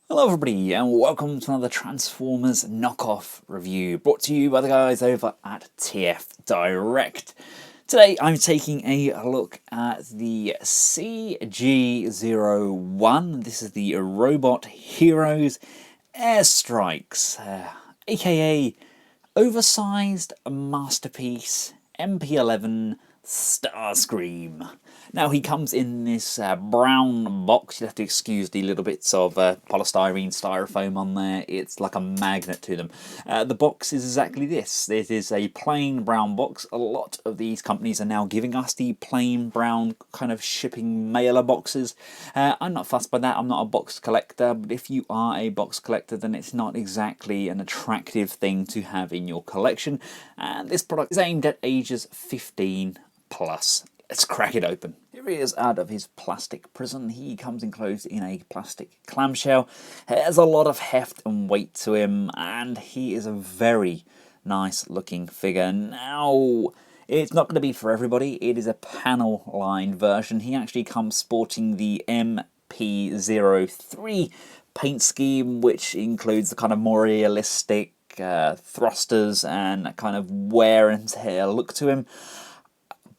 Hello everybody and welcome to another Transformers knockoff review brought to you by the guys over at TF Direct. Today I'm taking a look at the CG-01. This is the Robot Heroes Airstrikes, aka Oversized Masterpiece MP11 Starscream. Now he comes in this brown box. You have to excuse the little bits of polystyrene styrofoam on there. It's like a magnet to them. The box is exactly this. It is a plain brown box. A lot of these companies are now giving us the plain brown kind of shipping mailer boxes. I'm not fussed by that. I'm not a box collector, but if you are a box collector, then it's not exactly an attractive thing to have in your collection. And this product is aimed at ages 15 plus. Let's crack it open. Here he is out of his plastic prison. He comes enclosed in a plastic clamshell. Has a lot of heft and weight to him, and he is a very nice looking figure. Now, it's not going to be for everybody. It is a panel line version. He actually comes sporting the MP03 paint scheme, which includes the kind of more realistic thrusters and a kind of wear and tear look to him.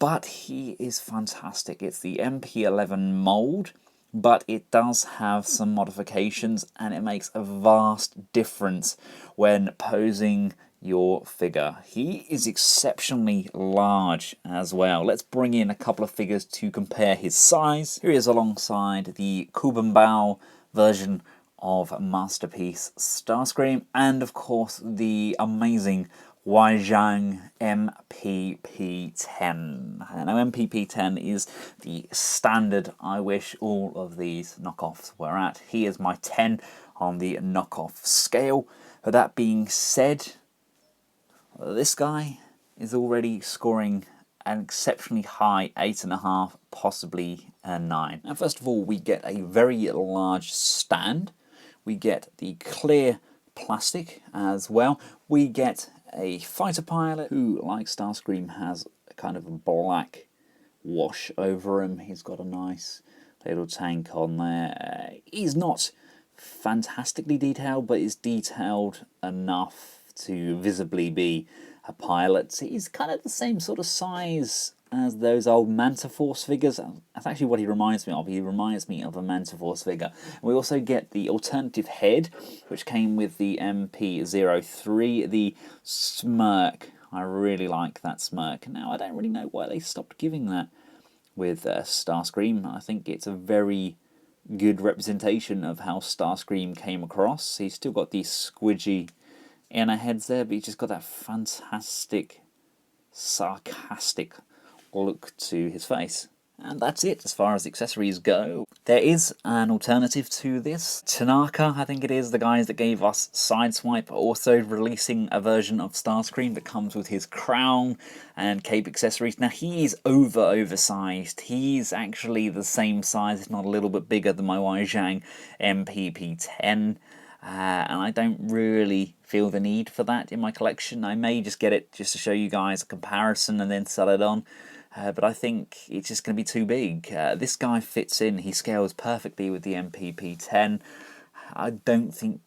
But he is fantastic. It's the MP11 mould, but it does have some modifications, and it makes a vast difference when posing your figure. He is exceptionally large as well. Let's bring in a couple of figures to compare his size. Here he is alongside the Kubenbau version of Masterpiece Starscream, and of course the amazing Waijang MP10. Now MP10 is the standard I wish all of these knockoffs were at. He is my 10 on the knockoff scale. But that being said, this guy is already scoring an exceptionally high 8.5, possibly a 9. Now first of all, we get a very large stand. We get the clear plastic as well. We get a fighter pilot who, like Starscream, has a kind of a black wash over him. He's got a nice little tank on there. He's not fantastically detailed, but is detailed enough to visibly be a pilot. He's kind of the same sort of size as those old Manta Force figures. That's actually what he reminds me of. He reminds me of a Manta Force figure. We also get the alternative head, which came with the MP03, the smirk. I really like that smirk. Now, I don't really know why they stopped giving that with Starscream. I think it's a very good representation of how Starscream came across. He's still got these squidgy inner heads there, but he's just got that fantastic, sarcastic look to his face. And that's it as far as accessories go. There is an alternative to this. Tanaka, I think it is, the guys that gave us Sideswipe, are also releasing a version of Starscream that comes with his crown and cape accessories. Now he's oversized. He's actually the same size, if not a little bit bigger than my Waijang MPP10. And I don't really feel the need for that in my collection. I may just get it just to show you guys a comparison and then sell it on. But I think it's just going to be too big. This guy fits in. He scales perfectly with the MPP10. I don't think...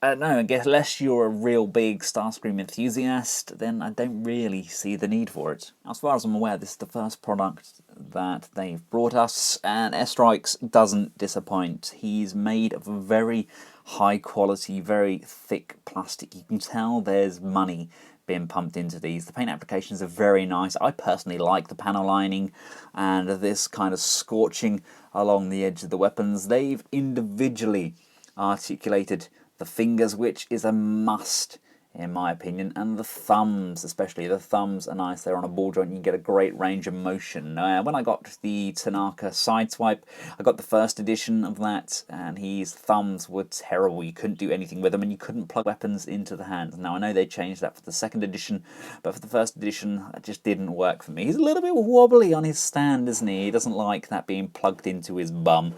no, I guess unless you're a real big Starscream enthusiast, then I don't really see the need for it. As far as I'm aware, this is the first product that they've brought us, and Airstrikes doesn't disappoint. He's made of a very high quality, very thick plastic. You can tell there's money being pumped into these. The paint applications are very nice. I personally like the panel lining and this kind of scorching along the edge of the weapons. They've individually articulated the fingers, which is a must in my opinion, and the thumbs, especially the thumbs are nice. They're on a ball joint. You can get a great range of motion. When I got the Tanaka Sideswipe, I got the first edition of that, and his thumbs were terrible. You couldn't do anything with them, and you couldn't plug weapons into the hands. Now I know they changed that for the second edition, but for the first edition, it just didn't work for me. He's a little bit wobbly on his stand, isn't he? He doesn't like that being plugged into his bum.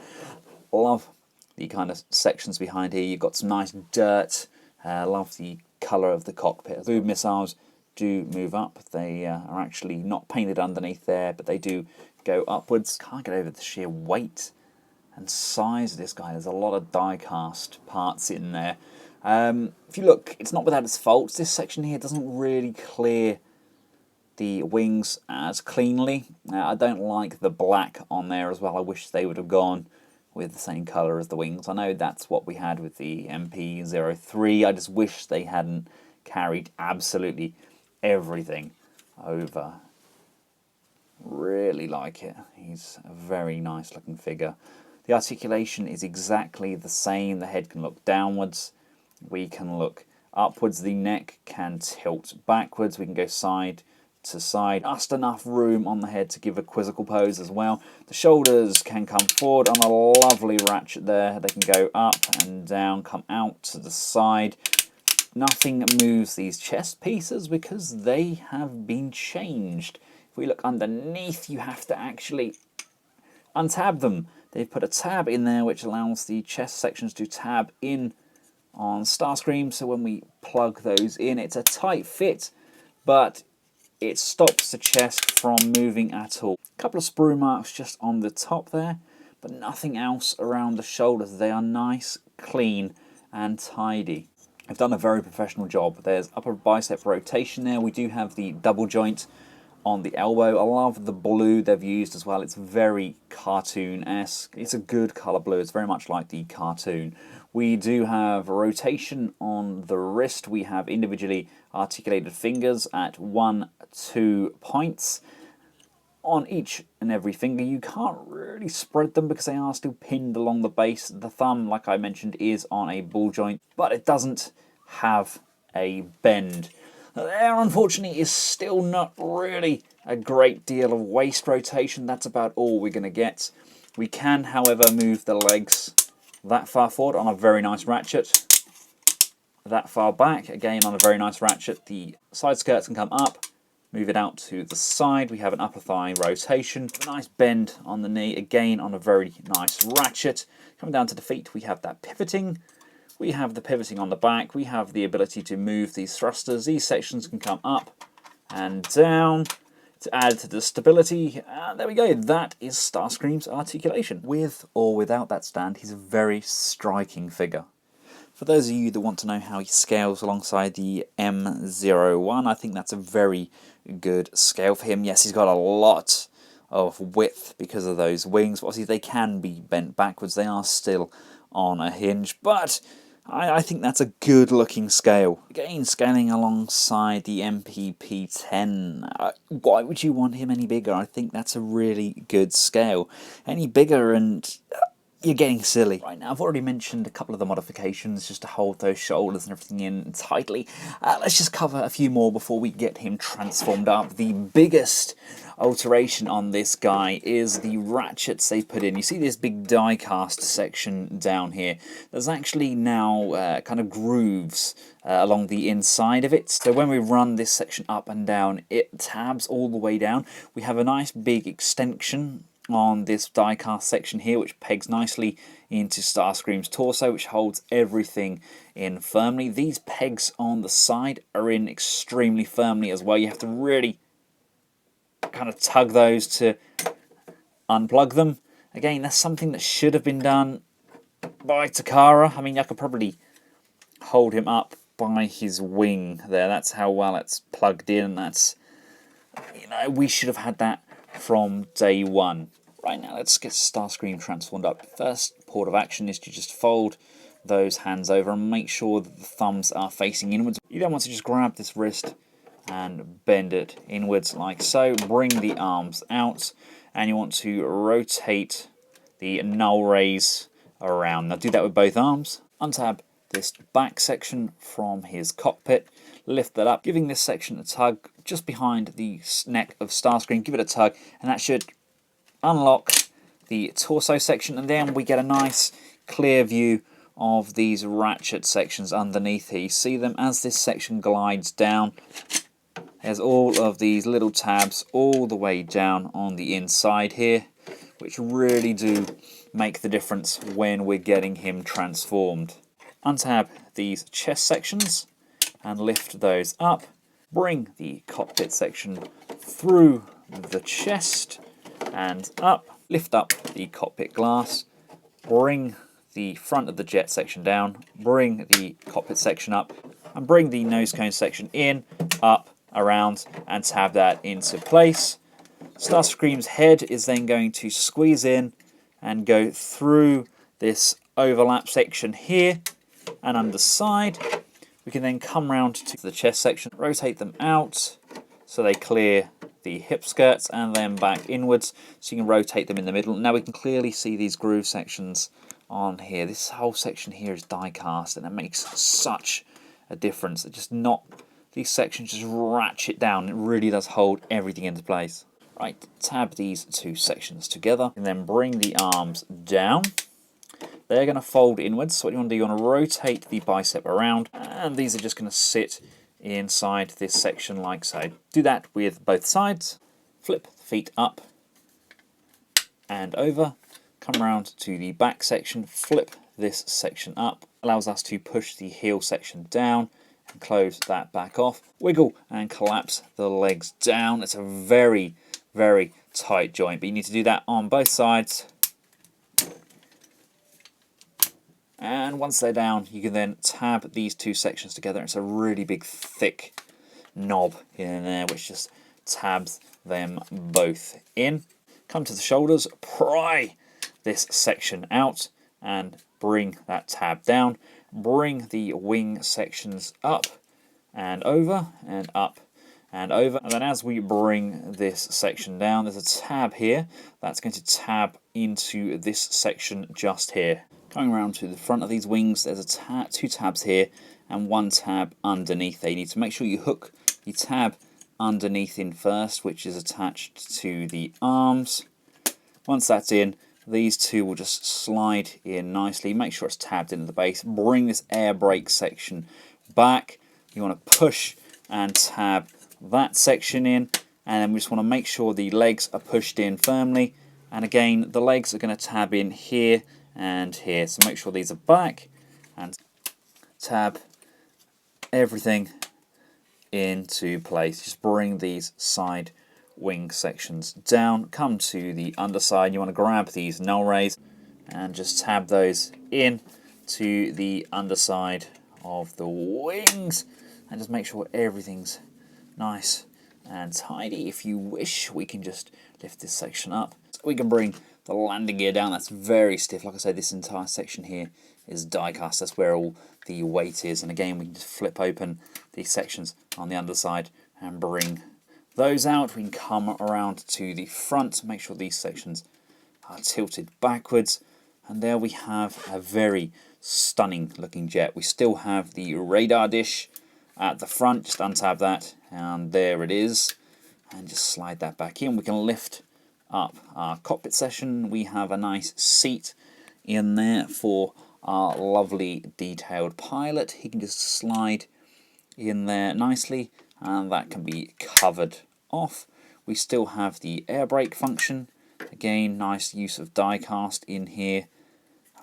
Love the kind of sections behind here. You've got some nice dirt. Love the colour of the cockpit. The missiles do move up. They are actually not painted underneath there, but they do go upwards. Can't get over the sheer weight and size of this guy. There's a lot of die-cast parts in there. If you look, it's not without its faults. This section here doesn't really clear the wings as cleanly. I don't like the black on there as well. I wish they would have gone with the same colour as the wings. I know that's what we had with the MP03. I just wish they hadn't carried absolutely everything over. Really like it. He's a very nice looking figure. The articulation is exactly the same. The head can look downwards. We can look upwards. The neck can tilt backwards. We can go side to side. Just enough room on the head to give a quizzical pose as well. The shoulders can come forward on a lovely ratchet there. They can go up and down, come out to the side. Nothing moves these chest pieces because they have been changed. If we look underneath, you have to actually untab them. They've put a tab in there which allows the chest sections to tab in on Starscream, so when we plug those in, it's a tight fit, but it stops the chest from moving at all. A couple of sprue marks just on the top there, but nothing else around the shoulders. They are nice, clean, and tidy. I've done a very professional job. There's upper bicep rotation there. We do have the double joint on the elbow. I love the blue they've used as well. It's very cartoon-esque. It's a good colour blue. It's very much like the cartoon. We do have rotation on the wrist. We have individually articulated fingers at 1, 2 points on each and every finger. You can't really spread them because they are still pinned along the base. The thumb, like I mentioned, is on a ball joint, but it doesn't have a bend. There, unfortunately, is still not really a great deal of waist rotation. That's about all we're going to get. We can, however, move the legs that far forward on a very nice ratchet. That far back, again on a very nice ratchet. The side skirts can come up, move it out to the side. We have an upper thigh rotation. A nice bend on the knee, again on a very nice ratchet. Coming down to the feet, we have that pivoting. We have the pivoting on the back. We have the ability to move these thrusters. These sections can come up and down to add to the stability. There we go. That is Starscream's articulation. With or without that stand, he's a very striking figure. For those of you that want to know how he scales alongside the M01, I think that's a very good scale for him. Yes, he's got a lot of width because of those wings. Obviously, they can be bent backwards. They are still on a hinge, but I think that's a good looking scale. Again, scaling alongside the MPP10. Why would you want him any bigger? I think that's a really good scale. Any bigger and you're getting silly. Right, now I've already mentioned a couple of the modifications just to hold those shoulders and everything in tightly. Let's just cover a few more before we get him transformed up. The biggest alteration on this guy is the ratchets they put in. You see this big die cast section down here. There's actually now kind of grooves along the inside of it. So when we run this section up and down, it tabs all the way down. We have a nice big extension on this die-cast section here, which pegs nicely into Starscream's torso, which holds everything in firmly. These pegs on the side are in extremely firmly as well. You have to really kind of tug those to unplug them. Again, that's something that should have been done by Takara. I mean, I could probably hold him up by his wing there. That's how well it's plugged in. That's, you know, we should have had that from day one. Right, now let's get Starscream transformed up. First port of action is to just fold those hands over and make sure that the thumbs are facing inwards. You then want to just grab this wrist and bend it inwards like so. Bring the arms out and you want to rotate the null raise around. Now do that with both arms. Untab this back section from his cockpit. Lift that up, giving this section a tug just behind the neck of Starscream. Give it a tug and that should unlock the torso section, and then we get a nice clear view of these ratchet sections underneath here. You see them as this section glides down. There's all of these little tabs all the way down on the inside here, which really do make the difference when we're getting him transformed. Untab these chest sections and lift those up. Bring the cockpit section through the chest and up. Lift up the cockpit glass bring the front of the jet section down, bring the cockpit section up, and bring the nose cone section in, up, around, and tab that into place. Starscream's head is then going to squeeze in and go through this overlap section here and underside. We can then come round to the chest section, rotate them out so they clear the hip skirts and then back inwards, so you can rotate them in the middle. Now we can clearly see these groove sections on here. This whole section here is die cast, and it makes such a difference. It just not, these sections just ratchet down. It really does hold everything into place. Right, tab these two sections together and then bring the arms down. They're going to fold inwards, so what you want to do, you want to rotate the bicep around, and these are just going to sit inside this section like so. Do that with both sides. Flip the feet up and over. Come around to the back section, flip this section up. Allows us to push the heel section down and close that back off. Wiggle and collapse the legs down. It's a very, very tight joint, but you need to do that on both sides. And once they're down, you can then tab these two sections together. It's a really big, thick knob in there, which just tabs them both in. Come to the shoulders, pry this section out, and bring that tab down. Bring the wing sections up and over, and up and over. And then as we bring this section down, there's a tab here that's going to tab into this section just here. Coming around to the front of these wings, there's a two tabs here and one tab underneath there. You need to make sure you hook the tab underneath in first, which is attached to the arms. Once that's in, these two will just slide in nicely. Make sure it's tabbed into the base. Bring this air brake section back. You want to push and tab that section in, and then we just want to make sure the legs are pushed in firmly. And again, the legs are going to tab in here and here, so make sure these are back and tab everything into place. Just bring these side wing sections down, come to the underside. You want to grab these null rays and just tab those in to the underside of the wings, and just make sure everything's nice and tidy. If you wish, we can just lift this section up. So we can bring the landing gear down. That's very stiff. Like I said, this entire section here is die cast. That's where all the weight is. And again, we can just flip open these sections on the underside and bring those out. We can come around to the front, make sure these sections are tilted backwards. And there we have a very stunning looking jet. We still have the radar dish at the front. Just untab that, and there it is. And just slide that back in. We can lift up our cockpit section. We have a nice seat in there for our lovely detailed pilot. He can just slide in there nicely, and that can be covered off. We still have the air brake function. Again, nice use of die cast in here,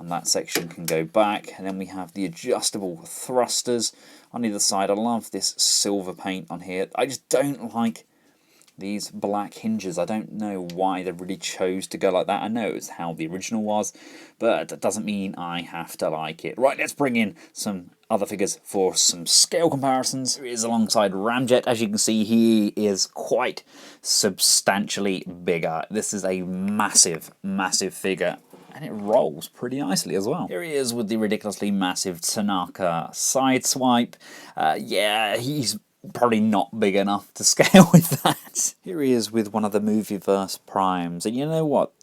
and that section can go back. And then we have the adjustable thrusters on either side. I love this silver paint on here. I just don't like these black hinges. I don't know why they really chose to go like that. I know it's how the original was, but that doesn't mean I have to like it. Right, let's bring in some other figures for some scale comparisons. Here is alongside Ramjet. As you can see, he is quite substantially bigger. This is a massive, massive figure, and it rolls pretty nicely as well. Here he is with the ridiculously massive Tanaka sideswipe. Yeah, he's probably not big enough to scale with that. Here he is with one of the Movieverse primes, and you know what?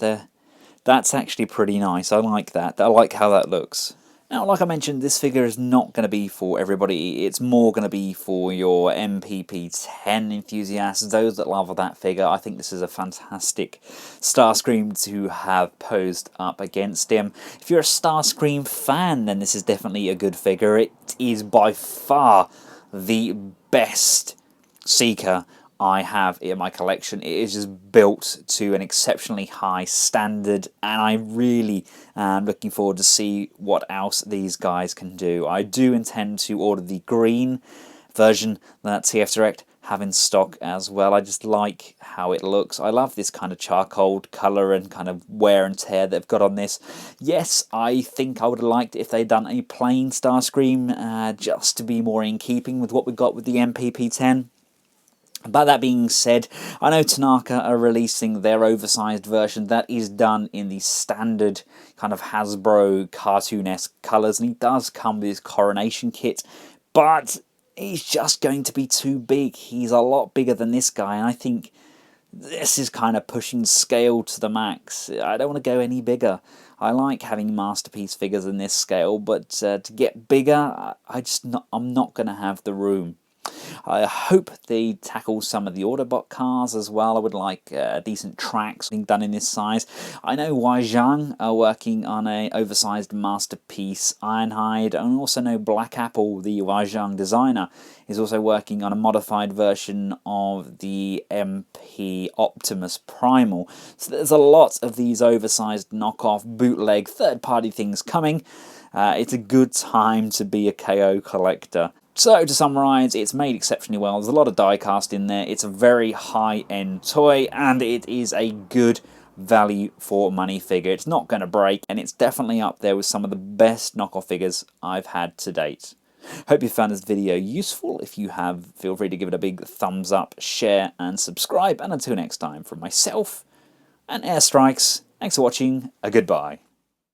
That's actually pretty nice. I like that. I like how that looks. Now, like I mentioned, this figure is not going to be for everybody. It's more going to be for your MPP10 enthusiasts, those that love that figure. I think this is a fantastic Starscream to have posed up against him. If you're a Starscream fan, then this is definitely a good figure. It is by far the best Seeker I have in my collection. It is just built to an exceptionally high standard, and I really am looking forward to see what else these guys can do. I do intend to order the green version that TF Direct have in stock as well. I just like how it looks. I love this kind of charcoal colour and kind of wear and tear they've got on this. Yes, I think I would have liked it if they'd done a plain Starscream, just to be more in keeping with what we got with the MPP10. But that being said, I know Tanaka are releasing their oversized version that is done in the standard kind of Hasbro cartoon-esque colours, and he does come with his coronation kit, but he's just going to be too big. He's a lot bigger than this guy, and I think this is kind of pushing scale to the max. I don't want to go any bigger. I like having masterpiece figures in this scale, but to get bigger, I'm not going to have the room. I hope they tackle some of the Autobot cars as well. I would like decent tracks being done in this size. I know Weizhang are working on a oversized masterpiece Ironhide, and also know Black Apple, the Weizhang designer, is also working on a modified version of the MP Optimus Primal. So there's a lot of these oversized knockoff, bootleg, third-party things coming. It's a good time to be a KO collector. So, to summarise, it's made exceptionally well. There's a lot of die-cast in there. It's a very high-end toy, and it is a good value for money figure. It's not going to break, and it's definitely up there with some of the best knockoff figures I've had to date. Hope you found this video useful. If you have, feel free to give it a big thumbs up, share, and subscribe. And until next time, from myself and Airstrikes, thanks for watching. A goodbye.